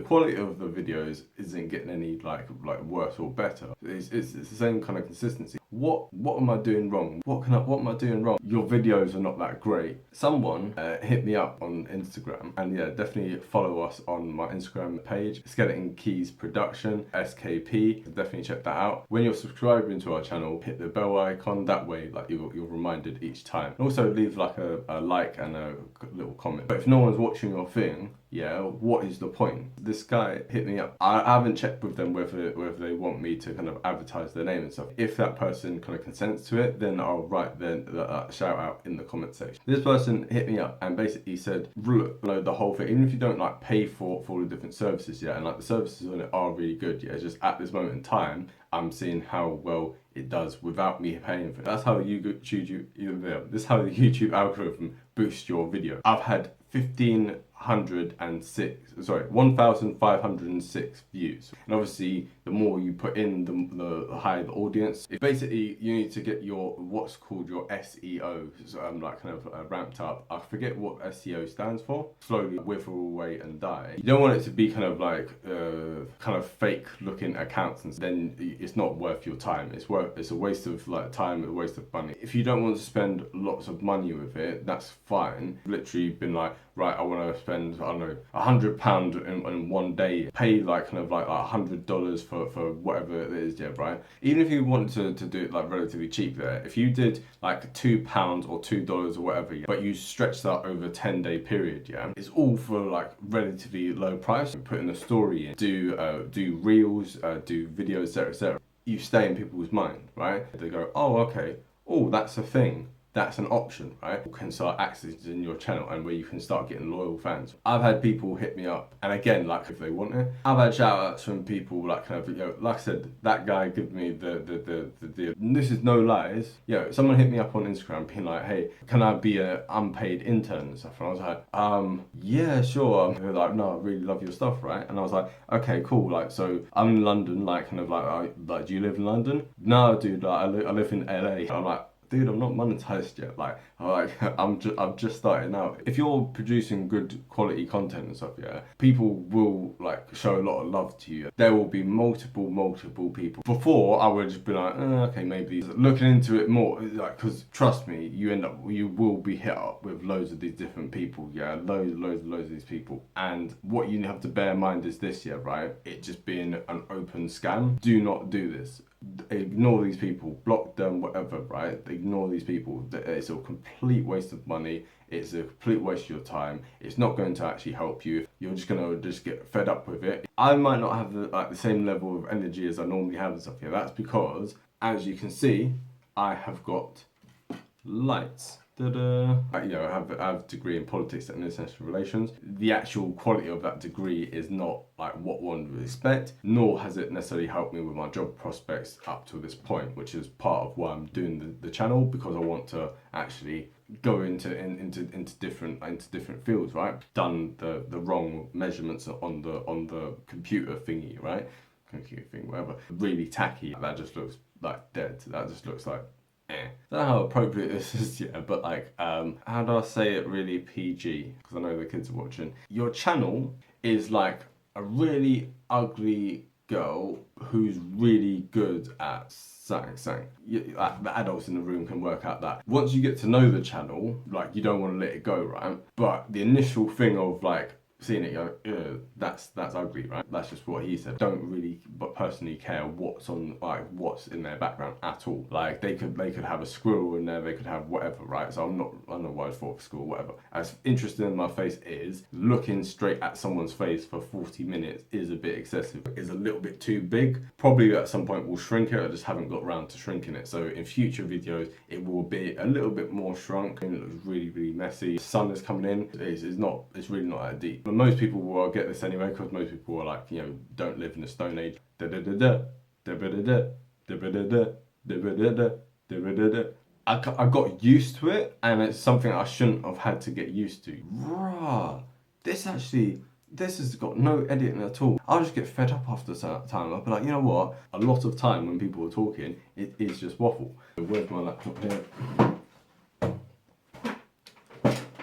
quality of the videos isn't getting any like worse or better. It's the same kind of consistency. What am I doing wrong? What am I doing wrong? Your videos are not that great. Someone hit me up on Instagram, and yeah, definitely follow us on my Instagram page, Skeleton Keys Production, SKP. Definitely check that out. When you're subscribing to our channel, hit the bell icon. That way, like you're reminded each time. And also leave like a like and a little comment. But if no one's watching your thing, yeah, what is the point? This guy hit me up. I haven't checked with them whether they want me to kind of advertise their name and stuff. If that person kind of consents to it, then I'll write the shout out in the comment section. This person hit me up and basically said, look, the whole thing, even if you don't like pay for all the different services, yeah, and like the services on it are really good, yeah, it's just at this moment in time, I'm seeing how well it does without me paying for it. That's how this is how the YouTube algorithm boosts your video. I've had 1,506 views. And obviously, the more you put in, the higher the audience. Basically, you need to get your what's called your SEO, like kind of ramped up. I forget what SEO stands for. Slowly wither away and die. You don't want it to be kind of like kind of fake looking accounts, and then it's not worth your time. It's a waste of like time, a waste of money. If you don't want to spend lots of money with it, that's fine. Literally been like, right, I want to spend, I don't know, £100 in one day, pay like kind of like $100 for whatever it is, yeah, right? Even if you wanted to do it like relatively cheap there, if you did like £2 or $2 or whatever, yeah, but you stretch that over a 10-day period, yeah, it's all for like relatively low price. Put in a story in, do reels, do videos, etc. You stay in people's mind, right? They go, oh, okay, oh, that's a thing. That's an option, right? You can start accessing your channel and where you can start getting loyal fans. I've had people hit me up, and again, like if they want it, I've had shout outs from people like kind of, like I said, that guy gave me the this is no lies. Someone hit me up on Instagram being like, hey, can I be an unpaid intern and stuff? And I was like, yeah, sure. They're like, no, I really love your stuff, right? And I was like, okay, cool. Like, so I'm in London, like kind of like do you live in London? No, dude, like I live in LA. I'm like, dude, I'm not monetized yet. I'm just starting out. If you're producing good quality content and stuff, yeah, people will like show a lot of love to you. There will be multiple people. Before, I would just be like, okay, maybe looking into it more, like, because trust me, you will be hit up with loads of these different people, yeah, loads of these people. And what you have to bear in mind is this, yeah, right? It just being an open scam. Do not do this. Ignore these people, block them, whatever, right? Ignore these people. It's a complete waste of money. It's a complete waste of your time. It's not going to actually help you. You're just gonna get fed up with it. I might not have the same level of energy as I normally have and stuff here. That's because, as you can see, I have got lights. I have a degree in politics and international relations. The actual quality of that degree is not like what one would expect, nor has it necessarily helped me with my job prospects up to this point, which is part of why I'm doing the channel, because I want to actually go into different fields, right? Done the wrong measurements on the computer thingy, right? Computer thing, whatever. Really tacky. That just looks like dead. That just looks like I don't know how appropriate this is yet, but like, how do I say it really PG? Because I know the kids are watching. Your channel is like a really ugly girl who's really good at something. The adults in the room can work out that. Once you get to know the channel, like, you don't want to let it go, right? But the initial thing of like, seeing it go, that's ugly, right? That's just what he said. Don't really, but personally care what's what's in their background at all. Like they could have a squirrel in there, they could have whatever, right? So I'm not worried for squirrel, whatever. As interesting as my face is, looking straight at someone's face for 40 minutes is a bit excessive. It's a little bit too big. Probably at some point we'll shrink it. I just haven't got around to shrinking it. So in future videos, it will be a little bit more shrunk. It looks really messy. The sun is coming in. It's really not that deep. But most people will get this anyway, because most people are like, don't live in the Stone Age. I got used to it, and it's something I shouldn't have had to get used to. Bruh, this has got no editing at all. I'll just get fed up after some time. I'll be like, you know what? A lot of time when people are talking, it is just waffle. Where's my laptop here?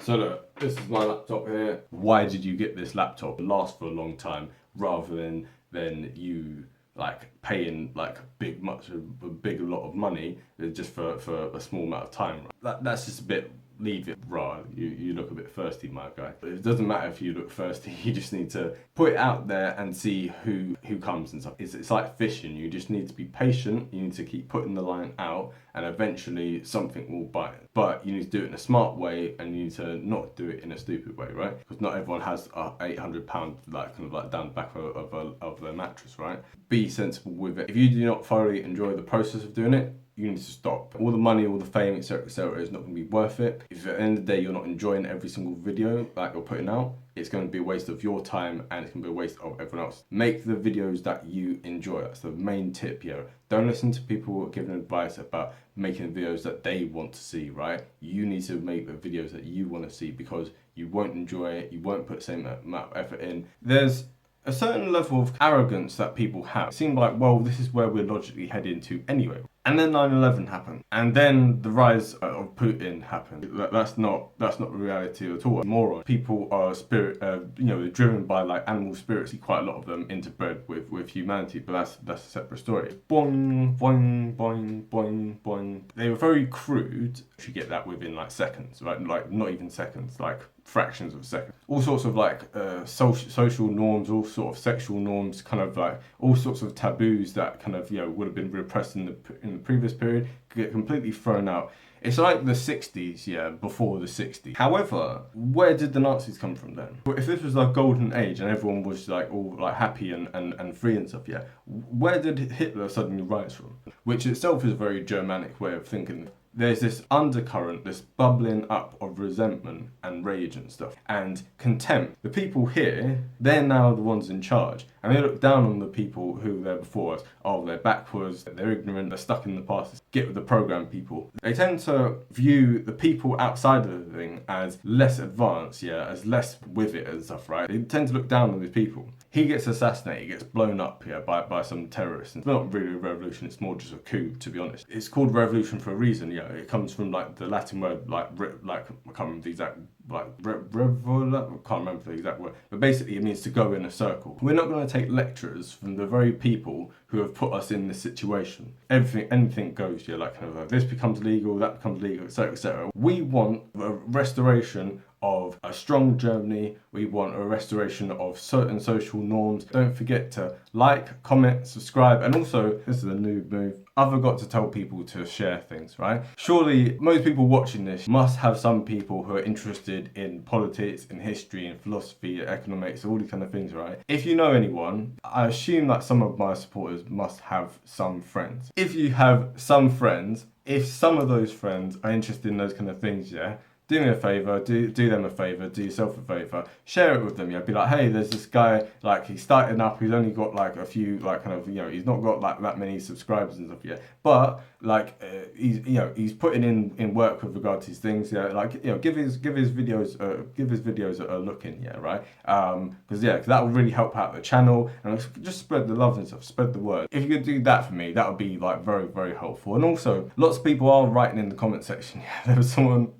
So look, this is my laptop here. Why did you get this laptop? It lasts for a long time. rather than you like paying like a big lot of money just for a small amount of time. That's just a bit. Leave it raw. You look a bit thirsty, my guy. But it doesn't matter if you look thirsty. You just need to put it out there and see who comes and stuff. It's like fishing. You just need to be patient. You need to keep putting the line out, and eventually something will bite. But you need to do it in a smart way, and you need to not do it in a stupid way, right? Because not everyone has a £800 like kind of like down the back of their mattress, right? Be sensible with it. If you do not thoroughly enjoy the process of doing it, you need to stop. All the money, all the fame, etc., is not going to be worth it. If at the end of the day you're not enjoying every single video that you're putting out, it's going to be a waste of your time and it's going to be a waste of everyone else. Make the videos that you enjoy. That's the main tip here. Don't listen to people giving advice about making videos that they want to see, right? You need to make the videos that you want to see, because you won't enjoy it, you won't put the same amount of effort in. There's a certain level of arrogance that people have. It seems like, well, this is where we're logically heading to anyway. And then 9/11 happened, and then the rise of Putin happened. That's not reality at all. Moron. People are they're driven by like animal spirits. Quite a lot of them interbred with humanity, but that's a separate story. Boing, boing, boing, boing, boing. They were very crude. You get that within like seconds, right? Like not even seconds, like fractions of a second. All sorts of like social norms, all sort of sexual norms, kind of like all sorts of taboos that kind of would have been repressed in the previous period get completely thrown out. It's like the 60s, before the 60s. However, where did the Nazis come from then? If this was like golden age and everyone was like all like happy and free and stuff, where did Hitler suddenly rise from? Which itself is a very Germanic way of thinking. There's this undercurrent, this bubbling up of resentment and rage and stuff, and contempt. The people here, they're now the ones in charge, and they look down on the people who were there before us. Oh, they're backwards, they're ignorant, they're stuck in the past. Get with the program, people. They tend to view the people outside of the thing as less advanced, as less with it and stuff, right? They tend to look down on these people. He gets assassinated, he gets blown up by some terrorists. It's not really a revolution, it's more just a coup, to be honest. It's called revolution for a reason, It comes from like the Latin word, like I can't remember the exact, like I can't remember the exact word, but basically it means to go in a circle. We're not going to take lectures from the very people who have put us in this situation. Anything goes, like kind of like this becomes legal, that becomes legal, etc., etc. We want a restoration of a strong Germany. We want a restoration of certain social norms. Don't forget to like, comment, subscribe, and also, this is a new move, I forgot to tell people to share things, right? Surely most people watching this must have some people who are interested in politics, in history, in philosophy, economics, all these kind of things, right? If you know anyone, I assume that some of my supporters must have some friends. If you have some friends, if some of those friends are interested in those kind of things, do me a favour, do them a favour, do yourself a favour, share it with them, Be like, hey, there's this guy, like, he's starting up, he's only got, like, a few, like, kind of, he's not got, like, that many subscribers and stuff yet, but, like, he's putting in work with regard to these things, like, give his videos a look in, right? Because that will really help out the channel, and just spread the love and stuff, spread the word. If you could do that for me, that would be, like, very, very helpful. And also, lots of people are writing in the comment section, there's someone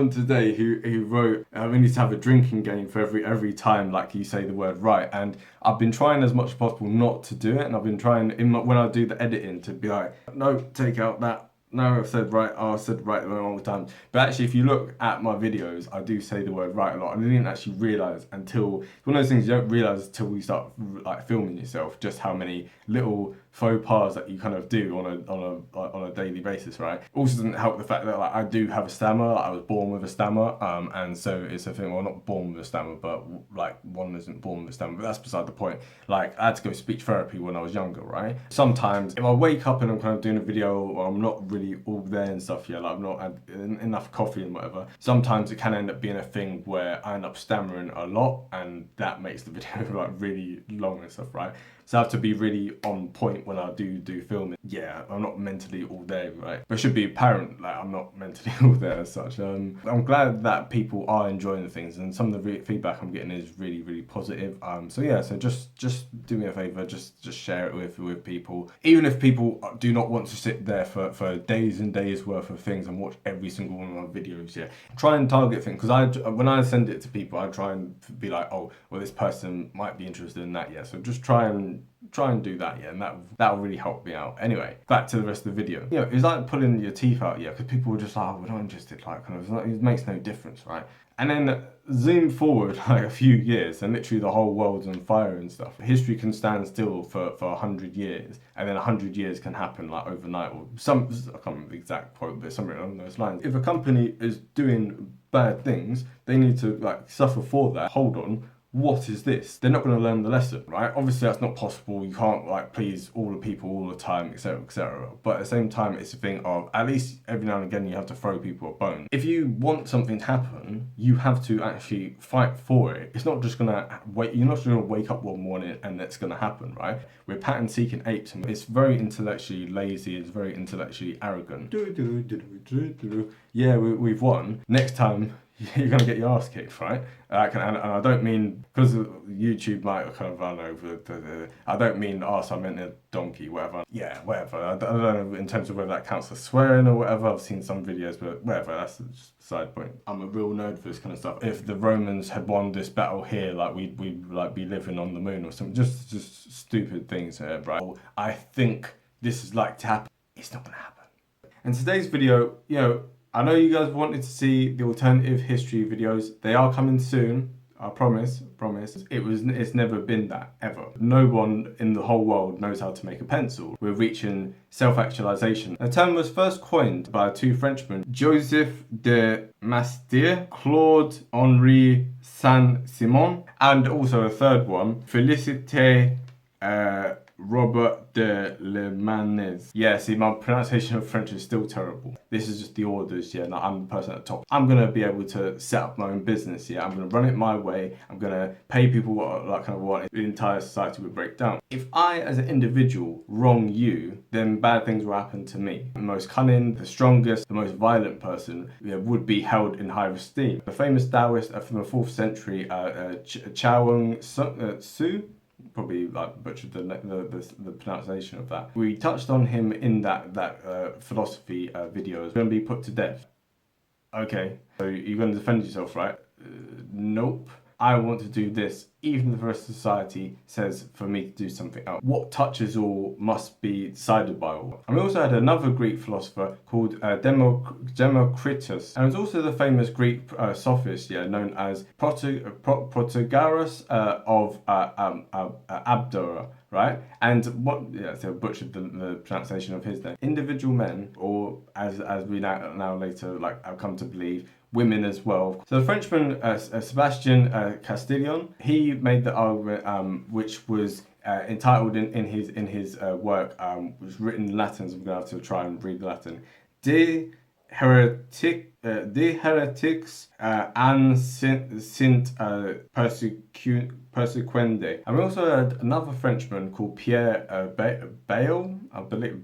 today who wrote, we need to have a drinking game for every time like you say the word right, and I've been trying as much as possible not to do it, and I've been trying when I do the editing to be like, no, take out that. No, I said right the wrong time. But actually, if you look at my videos, I do say the word right a lot. And I didn't actually realise until, it's one of those things you don't realise until you start like filming yourself, just how many little faux pas that you kind of do on a daily basis, right? Also doesn't help the fact that like I do have a stammer. Like, I was born with a stammer, and so it's a thing. Well, not born with a stammer, but like one isn't born with a stammer. But that's beside the point. Like I had to go speech therapy when I was younger, right? Sometimes if I wake up and I'm kind of doing a video, or I'm not really all there and stuff, like I've not had enough coffee and whatever. Sometimes it can end up being a thing where I end up stammering a lot, and that makes the video like really long and stuff, right? So I have to be really on point when I do filming. Yeah, I'm not mentally all there, right? But it should be apparent, like, I'm not mentally all there as such. I'm glad that people are enjoying the things, and some of the feedback I'm getting is really, really positive. So yeah, so just do me a favor, just share it with people. Even if people do not want to sit there for days and days worth of things and watch every single one of my videos, yeah, try and target things, because when I send it to people, I try and be like, oh, well, this person might be interested in that, yeah. So just try and do that, yeah, and that'll really help me out. Anyway, back to the rest of the video. You know, it's like pulling your teeth out, yeah, because people were just like, oh, we're not interested, like, kind of, it makes no difference, right? And then zoom forward like a few years, and literally the whole world's on fire and stuff. History can stand still for 100 years, and then 100 years can happen like overnight, or I can't remember the exact quote, but something along those lines. If a company is doing bad things, they need to like suffer for that. Hold on, what is this? They're not going to learn the lesson, right? Obviously that's not possible. You can't like please all the people all the time, etc, etc. But at the same time, it's a thing of at least every now and again you have to throw people a bone. If you want something to happen, you have to actually fight for it. It's not just gonna wait. You're not just gonna wake up one morning and it's gonna happen, right? We're pattern seeking apes, and it's very intellectually lazy. It's very intellectually arrogant. Yeah, we've won. Next time, you're gonna get your ass kicked, right? And I don't mean, because YouTube might kind of run over I don't mean arse, I meant a donkey, whatever. Yeah, whatever. I don't know in terms of whether that counts as swearing or whatever. I've seen some videos, but whatever, that's just a side point. I'm a real nerd for this kind of stuff. If the Romans had won this battle here, like we'd like be living on the moon or something. Just stupid things here, right? I think this is like to happen. It's not gonna happen. In today's video, you know, I know you guys wanted to see the alternative history videos. They are coming soon. I promise. It's never been that, ever. No one in the whole world knows how to make a pencil. We're reaching self-actualization. The term was first coined by two Frenchmen, Joseph de Maistre, Claude Henri Saint-Simon, and also a third one, Félicité Robert de Lemanez. Yeah, see, my pronunciation of French is still terrible. This is just the orders, yeah, no, I'm the person at the top. I'm gonna be able to set up my own business, yeah, I'm gonna run it my way, I'm gonna pay people what like kind of what the entire society would break down. If I, as an individual, wrong you, then bad things will happen to me. The most cunning, the strongest, the most violent person, yeah, would be held in high esteem. The famous Taoist from the 4th century, Chuang Tzu, probably like butchered the pronunciation of that. We touched on him in that philosophy video. It's going to be put to death. Okay, so you're going to defend yourself, right? Nope. I want to do this, even if the rest of society says for me to do something else. What touches all must be decided by all. And we also had another Greek philosopher called Democritus, and it was also the famous Greek sophist, yeah, known as Protagoras of Abdera, right? And what, yeah, so butchered the pronunciation of his name. Individual men, or as we now later like I've come to believe, women as well. So the Frenchman Sebastian Castillon, he made the argument which was entitled in his work, was written in Latin, so I'm gonna have to try and read the Latin. De heretics and sint persequende. And we also had another Frenchman called Pierre Bayle, I believe.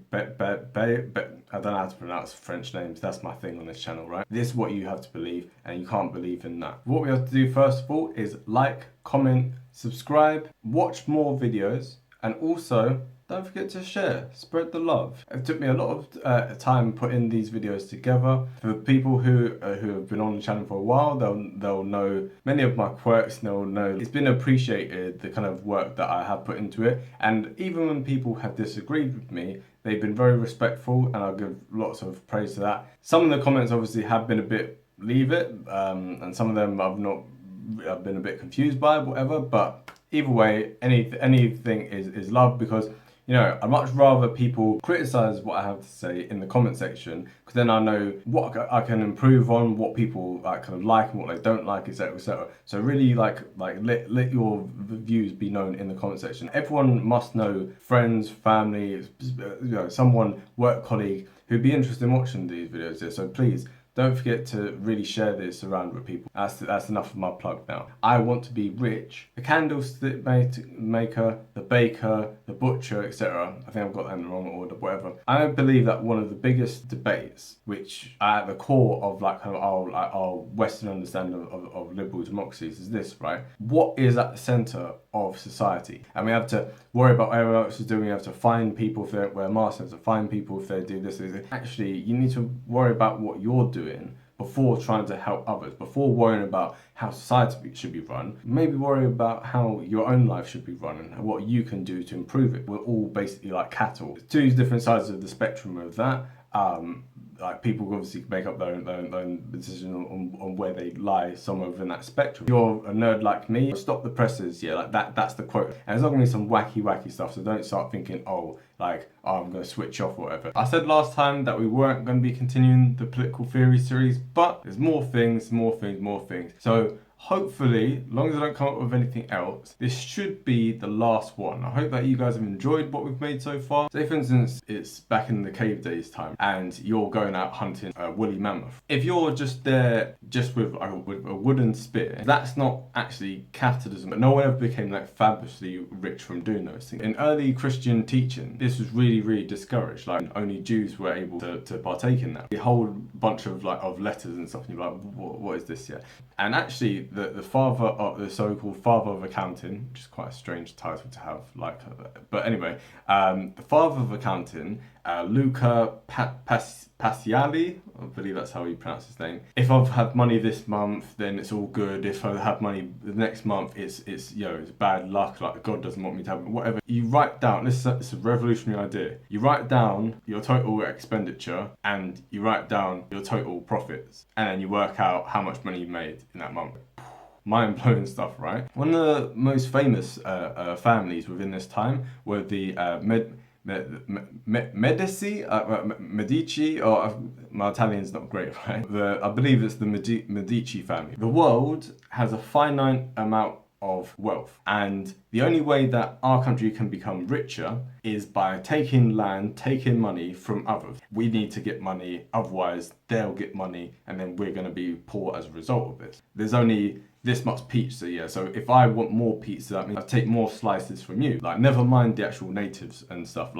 I don't know how to pronounce French names. That's my thing on this channel, right? This is what you have to believe, and you can't believe in that. What we have to do first of all is like, comment, subscribe, watch more videos, and also don't forget to share, spread the love. It took me a lot of time putting these videos together. For the people who have been on the channel for a while, they'll know many of my quirks, and they'll know it's been appreciated, the kind of work that I have put into it. And even when people have disagreed with me, they've been very respectful, and I'll give lots of praise to that. Some of the comments obviously have been a bit leave it, and some of them I've been a bit confused by, whatever, but either way, anything is love, because you know, I'd much rather people criticize what I have to say in the comment section, because then I know what I can improve on, what people kind of like and what they don't like, etc, etc. So really let your views be known in the comment section. Everyone must know friends, family, you know, someone, work colleague who'd be interested in watching these videos. So please Don't forget to really share this around with people. That's enough of my plug now. I want to be rich. The candlestick maker, the baker, the butcher, etc. I think I've got that in the wrong order, whatever. I believe that one of the biggest debates, which at the core of like kind of our Western understanding of liberal democracies is this, right? What is at the center of society? And we have to worry about what everyone else is doing. We have to find people if they wear masks, we have to find people if they do this. Actually, you need to worry about what you're doing before trying to help others, before worrying about how society should be run. Maybe worry about how your own life should be run and what you can do to improve it. We're all basically like cattle. Two different sides of the spectrum of that. Like people obviously make up their own decision on where they lie somewhere within that spectrum. If you're a nerd like me, stop the presses, yeah, like that's the quote. And it's not gonna be some wacky stuff, so don't start thinking, oh, I'm gonna switch off or whatever. I said last time that we weren't gonna be continuing the political theory series, but there's more things. So hopefully, as long as I don't come up with anything else, this should be the last one. I hope that you guys have enjoyed what we've made so far. Say for instance, it's back in the cave days time and you're going out hunting a woolly mammoth. If you're just there just with a wooden spear, that's not actually capitalism, but no one ever became like fabulously rich from doing those things. In early Christian teaching, this was really discouraged. Like only Jews were able to partake in that. A whole bunch of letters and stuff, and you're like, what is this? Yeah. And actually the father of the so-called father of accounting, which is quite a strange title to have, but anyway, the father of accounting, Luca Paciali, I believe that's how you pronounce his name. If I've had money this month, then it's all good. If I have money the next month, it's bad luck. Like God doesn't want me to have it. Whatever. You write down. It's a revolutionary idea. You write down your total expenditure and you write down your total profits, and then you work out how much money you made in that month. Mind-blowing stuff, right? One of the most famous families within this time were the Medici, or my Italian's not great, right? I believe it's the Medici family. The world has a finite amount of wealth, and the only way that our country can become richer is by taking land, taking money from others. We need to get money, otherwise they'll get money, and then we're going to be poor as a result of it. There's only this much pizza, yeah, so if I want more pizza, that means I take more slices from you. Like, never mind the actual natives and stuff,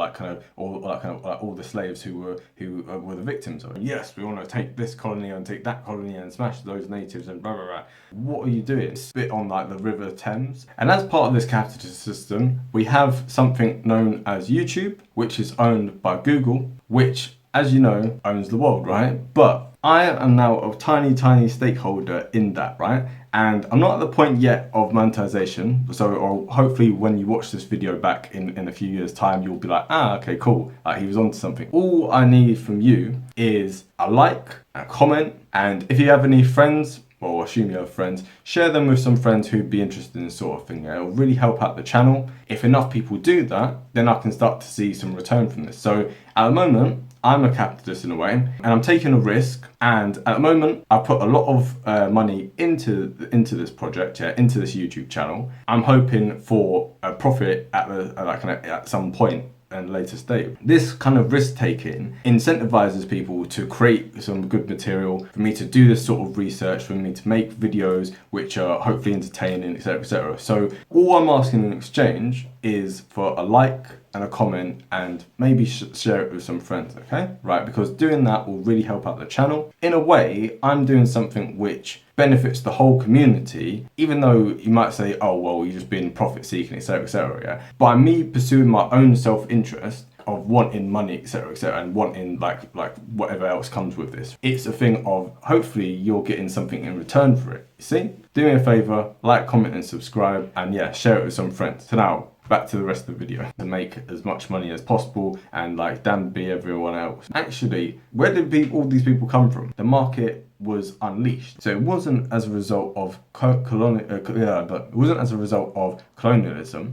all the slaves who were the victims of it. Yes, we want to take this colony and take that colony and smash those natives and blah blah blah. What are you doing? Spit on the River Thames. And as part of this capitalist system, we have something known as YouTube, which is owned by Google, which, as you know, owns the world, right? But I am now a tiny stakeholder in that, right? And I'm not at the point yet of monetization, or hopefully when you watch this video back in a few years' time, you'll be like, okay, cool, he was onto something. All I need from you is a like, a comment, and if you have any friends, well, I assume you have friends, share them with some friends who'd be interested in this sort of thing. It'll really help out the channel. If enough people do that, then I can start to see some return from this. So at the moment, I'm a capitalist in a way, and I'm taking a risk. And at the moment, I put a lot of money into this project, into this YouTube channel. I'm hoping for a profit at some point and later stage. This kind of risk taking incentivizes people to create some good material, for me to do this sort of research, for me to make videos which are hopefully entertaining, etc, etc. So all I'm asking in exchange is for a like and a comment, and maybe share it with some friends, okay? Right, because doing that will really help out the channel. In a way, I'm doing something which benefits the whole community, even though you might say, oh, well, you're just being profit seeking, etc, etc, yeah? By me pursuing my own self-interest of wanting money, etc, etc, and wanting like whatever else comes with this, it's a thing of hopefully you're getting something in return for it. You see? Do me a favor, like, comment and subscribe, and yeah, share it with some friends. So now, back to the rest of the video. To make as much money as possible and damn be everyone else. Actually, where did all these people come from? The market was unleashed. So it wasn't as a result of colonialism.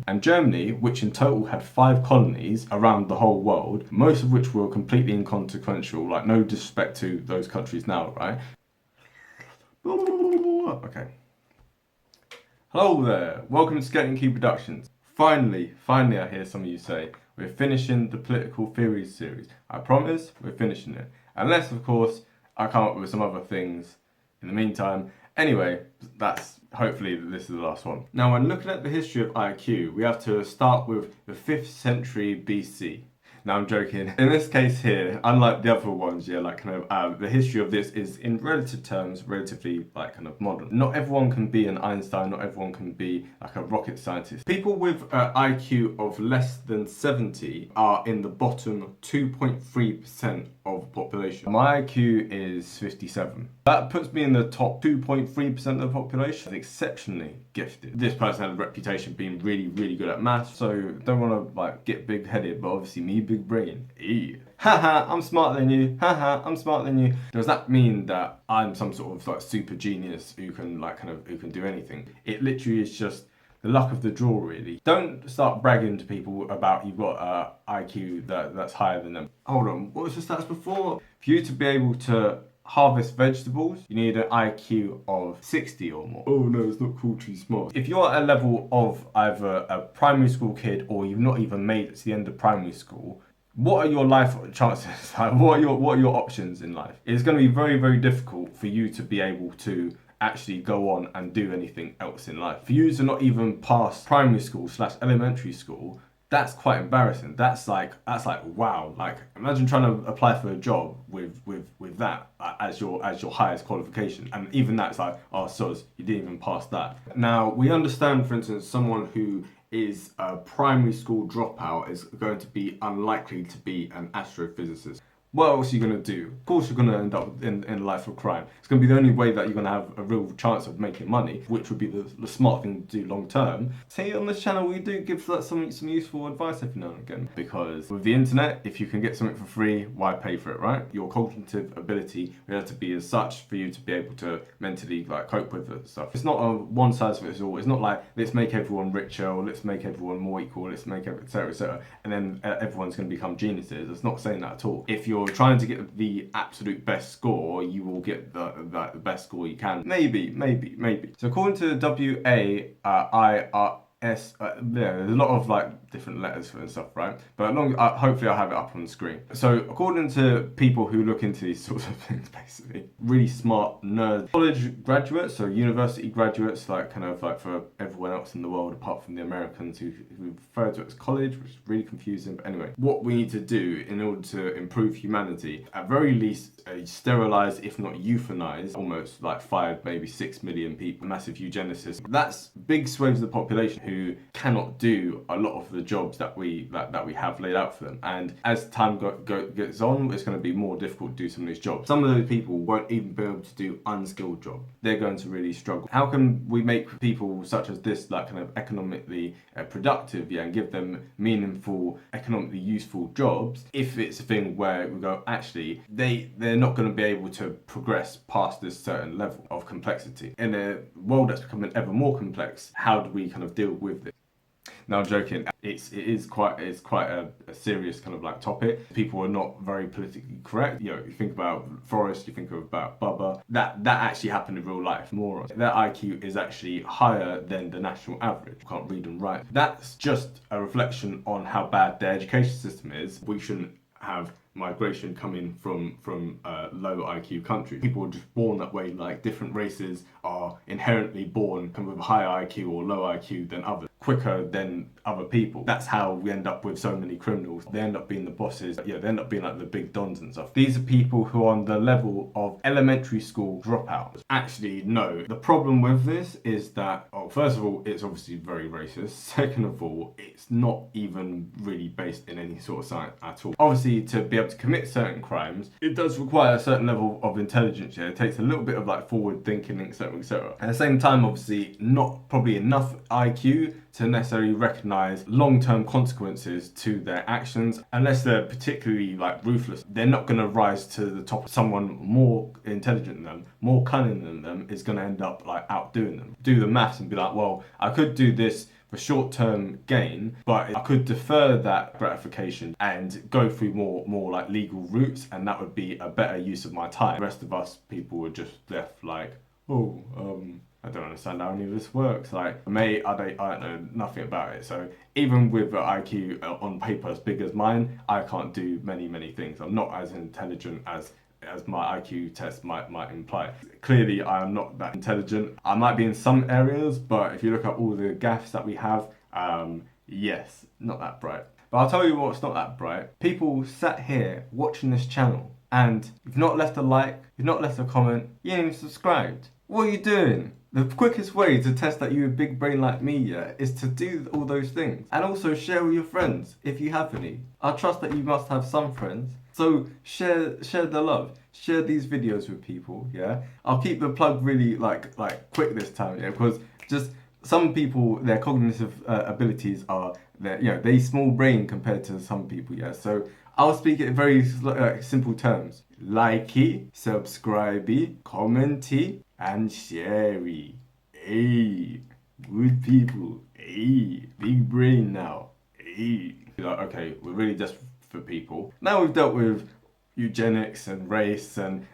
And Germany, which in total had 5 colonies around the whole world, most of which were completely inconsequential, like no disrespect to those countries now, right? Okay. Hello there, welcome to SKP Productions. Finally, I hear some of you say, we're finishing the political theories series. I promise, we're finishing it. Unless, of course, I'll come up with some other things in the meantime. Anyway, hopefully this is the last one. Now, when looking at the history of IQ, we have to start with the 5th century BC. Now, I'm joking. In this case here, unlike the other ones, yeah, like kind of the history of this is in relative terms relatively like kind of modern. Not everyone can be an Einstein, not everyone can be like a rocket scientist. People with IQ of less than 70 are in the bottom 2.3% of the population. My IQ is 57. That puts me in the top 2.3% of the population. Exceptionally gifted. This person had a reputation of being really, really good at maths, so don't want to like get big-headed, but obviously me, big brain. Haha, I'm smarter than you. Haha, I'm smarter than you. Does that mean that I'm some sort of like super genius who can like who can do anything? It literally is just the luck of the draw, really. Don't start bragging to people about you've got IQ that's higher than them. Hold on, what was the stats before? For you to be able to harvest vegetables, you need an IQ of 60 or more. Oh no, it's not called too smart. If you're at a level of either a primary school kid or you've not even made it to the end of primary school, what are your life chances? What are your options in life? It's going to be very, very difficult for you to be able to actually go on and do anything else in life. For you to not even pass primary school / elementary school, that's quite embarrassing. That's like wow. Like imagine trying to apply for a job with that as your highest qualification, and even that's like, oh soz, you didn't even pass that. Now we understand, for instance, someone who is a primary school dropout is going to be unlikely to be an astrophysicist. What else are you going to do? Of course you're going to end up in a life of crime. It's going to be the only way that you're going to have a real chance of making money, which would be the smart thing to do long term. See, on this channel we do give some useful advice every now and again. Because with the internet, if you can get something for free, why pay for it, right? Your cognitive ability will have to be as such for you to be able to mentally like cope with it stuff. It's not a one size fits all. It's not like let's make everyone richer or let's make everyone more equal, let's make etc, and then everyone's going to become geniuses. It's not saying that at all. If you're trying to get the absolute best score, you will get the best score you can. Maybe. So according to WAIRS, there's a lot of like different letters and stuff, right? But hopefully I'll have it up on the screen. So according to people who look into these sorts of things, basically, really smart nerds, college graduates, so university graduates, like kind of like for everyone else in the world apart from the Americans who refer to it as college, which is really confusing. But anyway, what we need to do in order to improve humanity, at very least sterilize, if not euthanize, almost like 5, maybe 6 million people, massive eugenesis. That's big swathes of the population who cannot do a lot of the jobs that we have laid out for them. And as time gets on, it's going to be more difficult to do some of these jobs. Some of those people won't even be able to do unskilled jobs. They're going to really struggle. How can we make people such as this like kind of economically productive, and give them meaningful, economically useful jobs if it's a thing where we go, actually, they're not going to be able to progress past this certain level of complexity. In a world that's becoming ever more complex, how do we kind of deal with this? Now, I'm joking. It's quite a serious kind of like topic. People are not very politically correct. You know, you think about Forrest, you think about Bubba. That actually happened in real life. Morons. Their IQ is actually higher than the national average. Can't read and write. That's just a reflection on how bad their education system is. We shouldn't have migration coming from low IQ countries. People are just born that way. Like different races are inherently born with a higher IQ or low IQ than others, quicker than other people. That's how we end up with so many criminals. They end up being the bosses. They end up being like the big dons and stuff. These are people who are on the level of elementary school dropouts. Actually, no. The problem with this is that, first of all, it's obviously very racist. Second of all, it's not even really based in any sort of science at all. Obviously, to be able to commit certain crimes, it does require a certain level of intelligence. It takes a little bit of like forward thinking, etc. At the same time, obviously, not probably enough IQ to necessarily recognize long-term consequences to their actions. Unless they're particularly like ruthless, they're not going to rise to the top. Someone more intelligent than them, more cunning than them, is going to end up like outdoing them. Do the maths and be like, well, I could do this for short-term gain, but I could defer that gratification and go through more like legal routes, and that would be a better use of my time. The rest of us people were just left like, I don't understand how any of this works. Like, mate, I don't know nothing about it. So even with an IQ on paper as big as mine, I can't do many things. I'm not as intelligent as as my IQ test might imply. Clearly, I am not that intelligent. I might be in some areas, but if you look at all the gaffes that we have, yes, not that bright. But I'll tell you what's not that bright. People sat here watching this channel and you've not left a like, you've not left a comment, you ain't even subscribed. What are you doing? The quickest way to test that you're a big brain like me, yeah, is to do all those things. And also share with your friends, if you have any. I trust that you must have some friends. So share the love. Share these videos with people, yeah? I'll keep the plug really like quick this time, yeah, because just some people, their cognitive abilities are, they small brain compared to some people, yeah? So I'll speak it in very simple terms. Likey, subscribey, commenty, and sharey. Hey, good people. Hey, big brain now. Hey. Okay, we're really just for people. Now we've dealt with eugenics and race and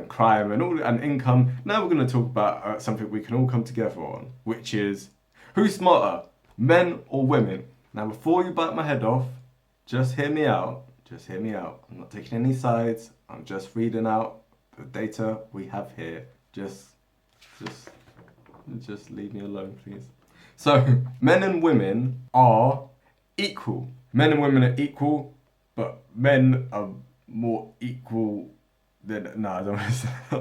crime and income. Now we're going to talk about something we can all come together on, which is who's smarter, men or women? Now before you bite my head off, just hear me out. Just hear me out. I'm not taking any sides. I'm just reading out the data we have here. Just leave me alone, please. So men and women are equal. Men and women are equal, but men are more equal than... No, I don't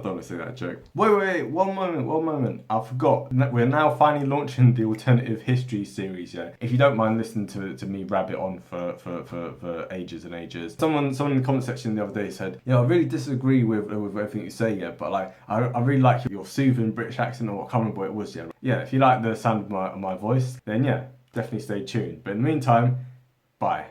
want to say that joke. Wait, one moment. I forgot. We're now finally launching the alternative history series, yeah? If you don't mind listening to me rabbit on for ages and ages. Someone in the comment section the other day said, I really disagree with everything you say, yeah, but like, I really like your soothing British accent, or I can't remember what it was, yeah. Yeah, if you like the sound of my voice, then yeah, definitely stay tuned. But in the meantime, bye.